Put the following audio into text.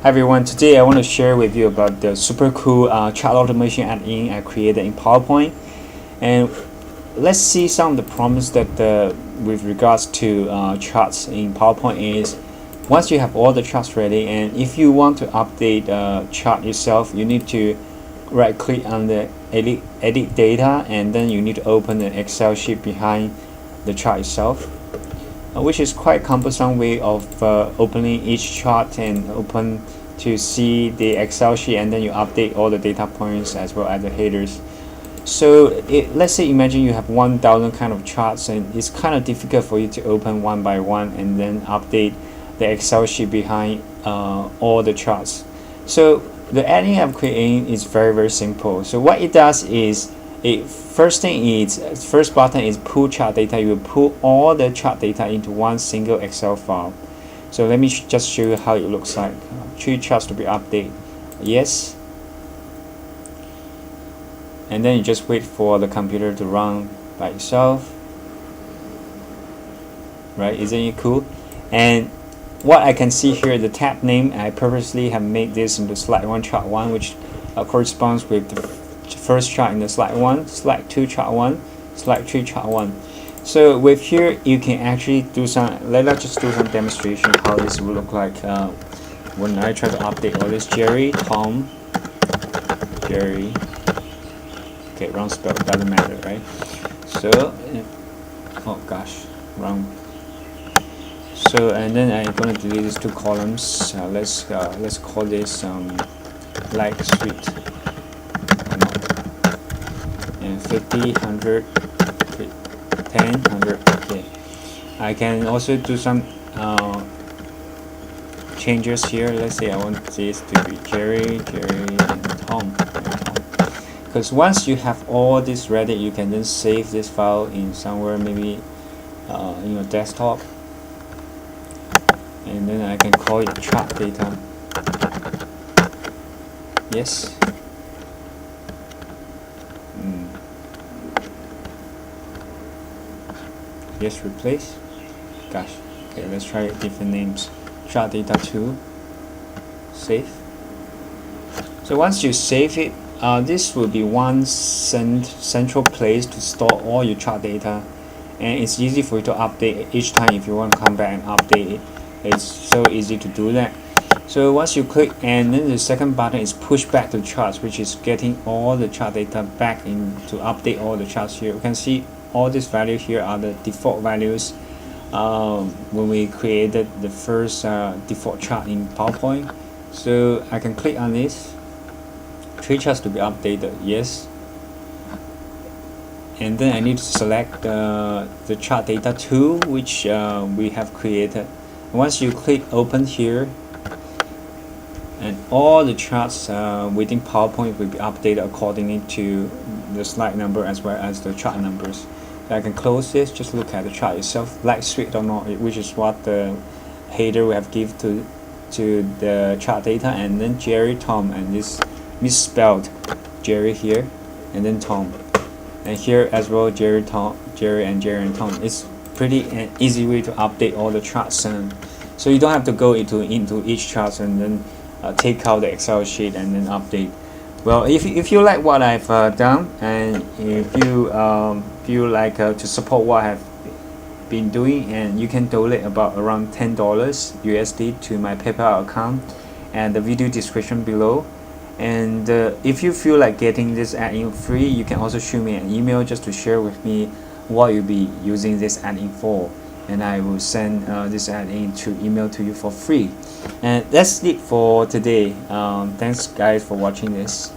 Hi everyone, today I want to share with you about the super cool chart automation add-in I created in PowerPoint. And let's see some of the problems that with regards to charts in PowerPoint is once you have all the charts ready, and if you want to update chart yourself, you need to right click on the edit data, and then you need to open an Excel sheet behind the chart itself, which is quite cumbersome way of opening each chart and open to see the Excel sheet, and then you update all the data points as well as the headers. So let's say imagine you have 1,000 kind of charts, and it's kind of difficult for you to open one by one and then update the Excel sheet behind all the charts. So the add-in I'm creating is very simple. So what it does is, first button is pull chart data. You will pull all the chart data into one single Excel file. So let me just show you how it looks like. 3 charts to be updated. Yes. And then you just wait for the computer to run by itself. Right? Isn't it cool? And what I can see here, the tab name, I purposely have made this into slide 1 chart 1, which corresponds with the first chart in the slide 1, slide 2 chart 1, slide 3 chart 1. So with here you can actually do some, let's just do some demonstration how this will look like when I try to update all this. Jerry, Tom, Jerry. Okay, wrong spell, doesn't matter, right? So oh gosh, wrong. So and then I'm going to delete these 2 columns. Let's call this like suite, and 50, 100, 10, 100. Okay, I can also do some changes here. Let's say I want this to be Jerry, and Tom. Because once you have all this ready, you can then save this file in somewhere, maybe in your desktop. And then I can call it chart data. Yes. Yes, replace. Gosh. Okay, let's try different names. Chart data 2. Save. So once you save it, this will be one central place to store all your chart data, and it's easy for you to update each time if you want to come back and update it. It's so easy to do that. So once you click, and then the second button is push back to charts, which is getting all the chart data back in to update all the charts here. You can see all these values here are the default values when we created the first default chart in PowerPoint. So I can click on this. 3 charts to be updated, yes. And then I need to select the chart data 2, which we have created. Once you click open here, and all the charts within PowerPoint will be updated accordingly to the slide number as well as the chart numbers. So I can close this, just look at the chart itself, like suite or not, which is what the header we have given to the chart data, and then Jerry, Tom, and this misspelled Jerry here, and then Tom, and here as well Jerry, Tom, Jerry, and Tom. It's pretty an easy way to update all the charts, and so you don't have to go into each chart and then take out the Excel sheet and then update. Well, if you like what I've done, and if you feel like to support what I've been doing, and you can donate about around $10 USD to my PayPal account and the video description below. And if you feel like getting this add-in free, you can also shoot me an email just to share with me what you'll be using this add-in for, and I will send this add-in to email to you for free. And that's it for today. Thanks guys for watching this.